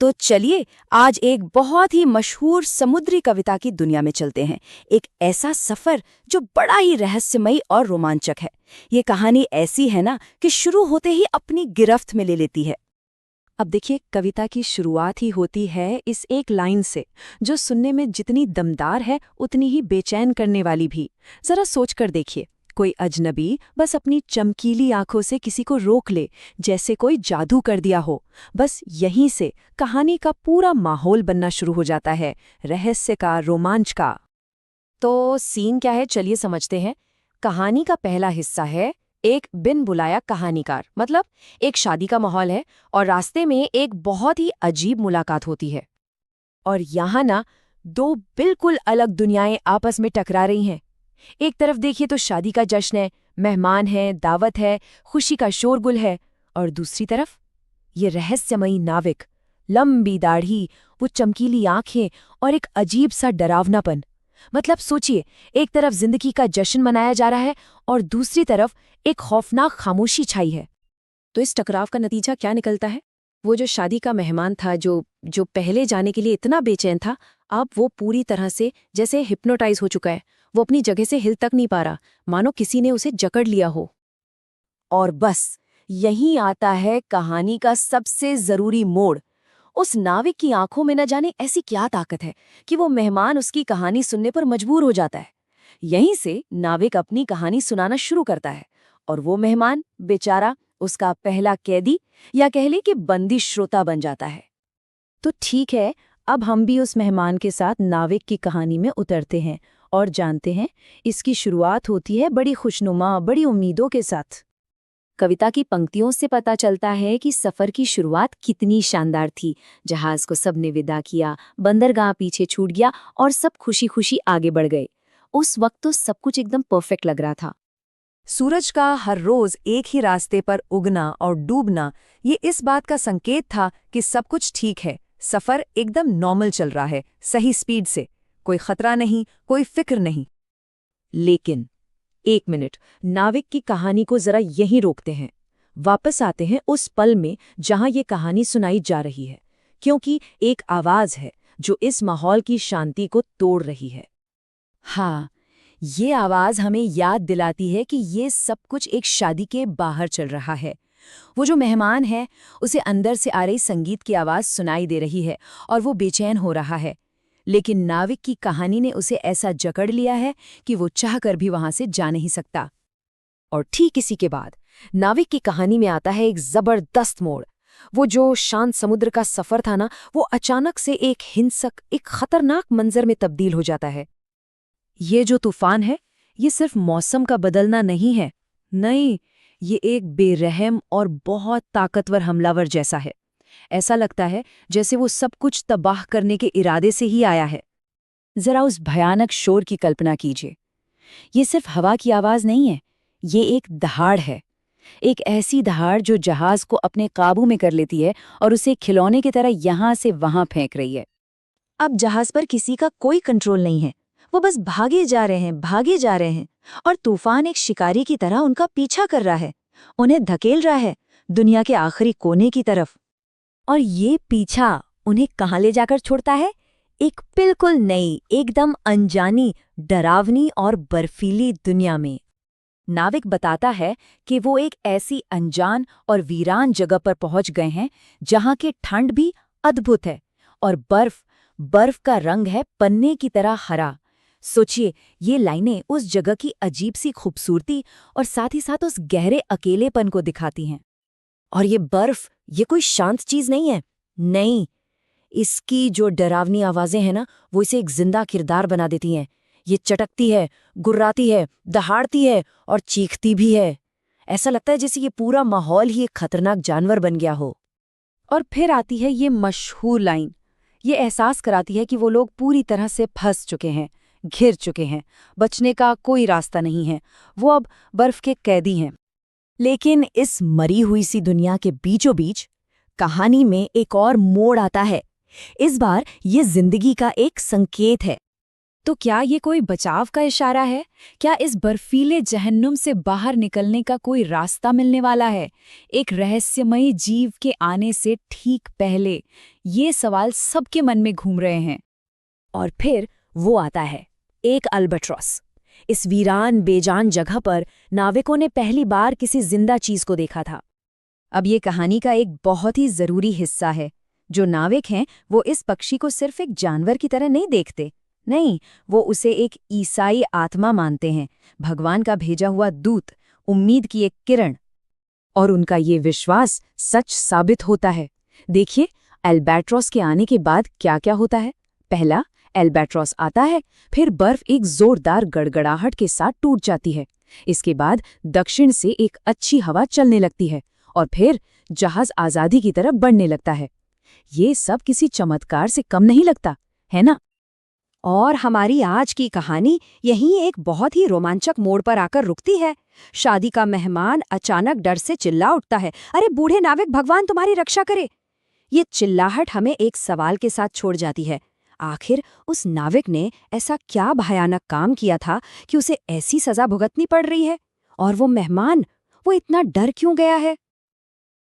तो चलिए आज एक बहुत ही मशहूर समुद्री कविता की दुनिया में चलते हैं। एक ऐसा सफर जो बड़ा ही रहस्यमयी और रोमांचक है। ये कहानी ऐसी है ना कि शुरू होते ही अपनी गिरफ्त में ले लेती है। अब देखिए, कविता की शुरुआत ही होती है इस एक लाइन से, जो सुनने में जितनी दमदार है उतनी ही बेचैन करने वाली भी। जरा सोच कर देखिए, कोई अजनबी बस अपनी चमकीली आंखों से किसी को रोक ले, जैसे कोई जादू कर दिया हो। बस यहीं से कहानी का पूरा माहौल बनना शुरू हो जाता है, रहस्य का, रोमांच का। तो सीन क्या है, चलिए समझते हैं। कहानी का पहला हिस्सा है एक बिन बुलाया कहानीकार, मतलब एक शादी का माहौल है और रास्ते में एक बहुत ही अजीब मुलाकात होती है। और यहाँ ना दो बिल्कुल अलग दुनियाएं आपस में टकरा रही हैं। एक तरफ देखिए तो शादी का जश्न है, मेहमान हैं, दावत है, खुशी का शोरगुल है। और दूसरी तरफ ये रहस्यमयी नाविक, लंबी दाढ़ी, वो चमकीली आंखें और एक अजीब सा डरावनापन। मतलब सोचिए, एक तरफ जिंदगी का जश्न मनाया जा रहा है और दूसरी तरफ एक खौफनाक खामोशी छाई है। तो इस टकराव का नतीजा क्या निकलता है? वो जो शादी का मेहमान था, जो पहले जाने के लिए इतना बेचैन था, अब वो पूरी तरह से जैसे हिप्नोटाइज हो चुका है। वो अपनी जगह से हिल तक नहीं पा रहा, मानो किसी ने उसे जकड़ लिया हो। और बस यहीं आता है कहानी का सबसे जरूरी मोड़। उस नाविक की आंखों में न जाने ऐसी क्या ताकत है कि वो मेहमान उसकी कहानी सुनने पर मजबूर हो जाता है। यहीं से नाविक अपनी कहानी सुनाना शुरू करता है और वो मेहमान बेचारा उसका पहला कैदी या कह ले कि बंदी श्रोता बन जाता है। तो ठीक है, अब हम भी उस मेहमान के साथ नाविक की कहानी में उतरते हैं और जानते हैं इसकी शुरुआत होती है बड़ी खुशनुमा, बड़ी उम्मीदों के साथ। कविता की पंक्तियों से पता चलता है कि सफर की शुरुआत कितनी शानदार थी। जहाज को सबने विदा किया, बंदरगाह पीछे छूट गया और सब खुशी खुशी आगे बढ़ गए। उस वक्त तो सब कुछ एकदम परफेक्ट लग रहा था। सूरज का हर रोज एक ही रास्ते पर उगना और डूबना, ये इस बात का संकेत था कि सब कुछ ठीक है, सफर एकदम नॉर्मल चल रहा है, सही स्पीड से, कोई खतरा नहीं, कोई फिक्र नहीं। लेकिन एक मिनट, नाविक की कहानी को जरा यहीं रोकते हैं। वापस आते हैं उस पल में जहां ये कहानी सुनाई जा रही है, क्योंकि एक आवाज है जो इस माहौल की शांति को तोड़ रही है। हाँ, ये आवाज हमें याद दिलाती है कि ये सब कुछ एक शादी के बाहर चल रहा है। वो जो मेहमान है, उसे अंदर से आ रही संगीत की आवाज सुनाई दे रही है और वो बेचैन हो रहा है। लेकिन नाविक की कहानी ने उसे ऐसा जकड़ लिया है कि वो चाहकर भी वहां से जा नहीं सकता। और ठीक इसी के बाद नाविक की कहानी में आता है एक जबरदस्त मोड़। वो जो शांत समुद्र का सफर था ना, वो अचानक से एक हिंसक, एक खतरनाक मंजर में तब्दील हो जाता है। ये जो तूफान है, ये सिर्फ मौसम का बदलना नहीं है, नहीं, ये एक बेरहम और बहुत ताकतवर हमलावर जैसा है। ऐसा लगता है जैसे वो सब कुछ तबाह करने के इरादे से ही आया है। जरा उस भयानक शोर की कल्पना कीजिए। ये सिर्फ हवा की आवाज नहीं है, ये एक दहाड़ है। एक ऐसी दहाड़ जो जहाज को अपने काबू में कर लेती है और उसे खिलौने की तरह यहां से वहां फेंक रही है। अब जहाज पर किसी का कोई कंट्रोल नहीं है, वो बस भागे जा रहे हैं, भागे जा रहे हैं, और तूफान एक शिकारी की तरह उनका पीछा कर रहा है, उन्हें धकेल रहा है दुनिया के आखिरी कोने की तरफ। और ये पीछा उन्हें कहाँ ले जाकर छोड़ता है? एक बिल्कुल नई, एकदम अनजानी, डरावनी और बर्फीली दुनिया में। नाविक बताता है कि वो एक ऐसी अनजान और वीरान जगह पर पहुंच गए हैं जहां की ठंड भी अद्भुत है और बर्फ का रंग है पन्ने की तरह हरा। सोचिए, ये लाइनें उस जगह की अजीब सी खूबसूरती और साथ ही साथ उस गहरे अकेलेपन को दिखाती हैं। और ये बर्फ, ये कोई शांत चीज नहीं है, नहीं, इसकी जो डरावनी आवाजें हैं ना, वो इसे एक जिंदा किरदार बना देती हैं। ये चटकती है, गुर्राती है, दहाड़ती है और चीखती भी है। ऐसा लगता है जैसे ये पूरा माहौल ही एक खतरनाक जानवर बन गया हो। और फिर आती है ये मशहूर लाइन। ये एहसास कराती है कि वो लोग पूरी तरह से फंस चुके हैं, घिर चुके हैं, बचने का कोई रास्ता नहीं है, वो अब बर्फ के कैदी हैं। लेकिन इस मरी हुई सी दुनिया के बीचों बीच कहानी में एक और मोड़ आता है। इस बार ये जिंदगी का एक संकेत है। तो क्या ये कोई बचाव का इशारा है? क्या इस बर्फीले जहन्नुम से बाहर निकलने का कोई रास्ता मिलने वाला है, एक रहस्यमयी जीव के आने से ठीक पहले? ये सवाल सबके मन में घूम रहे हैं। और फिर वो आता है, एक अल्बाट्रॉस। इस वीरान बेजान जगह पर नाविकों ने पहली बार किसी जिंदा चीज को देखा था। अब ये कहानी का एक बहुत ही जरूरी हिस्सा है। जो नाविक हैं वो इस पक्षी को सिर्फ एक जानवर की तरह नहीं देखते, नहीं, वो उसे एक ईसाई आत्मा मानते हैं, भगवान का भेजा हुआ दूत, उम्मीद की एक किरण। और उनका ये विश्वास सच साबित होता है। देखिए, अल्बाट्रॉस के आने के बाद क्या क्या होता है। पहला, अल्बाट्रॉस आता है, फिर बर्फ एक जोरदार गड़गड़ाहट के साथ टूट जाती है। इसके बाद दक्षिण से एक अच्छी हवा चलने लगती है और फिर जहाज आजादी की तरफ बढ़ने लगता है। ये सब किसी चमत्कार से कम नहीं लगता, है ना? और हमारी आज की कहानी यहीं एक बहुत ही रोमांचक मोड़ पर आकर रुकती है। शादी का मेहमान अचानक डर से चिल्ला उठता है, अरे बूढ़े नाविक, भगवान तुम्हारी रक्षा करे। ये चिल्लाहट हमें एक सवाल के साथ छोड़ जाती है। आखिर उस नाविक ने ऐसा क्या भयानक काम किया था कि उसे ऐसी सजा भुगतनी पड़ रही है? और वो मेहमान, वो इतना डर क्यों गया है?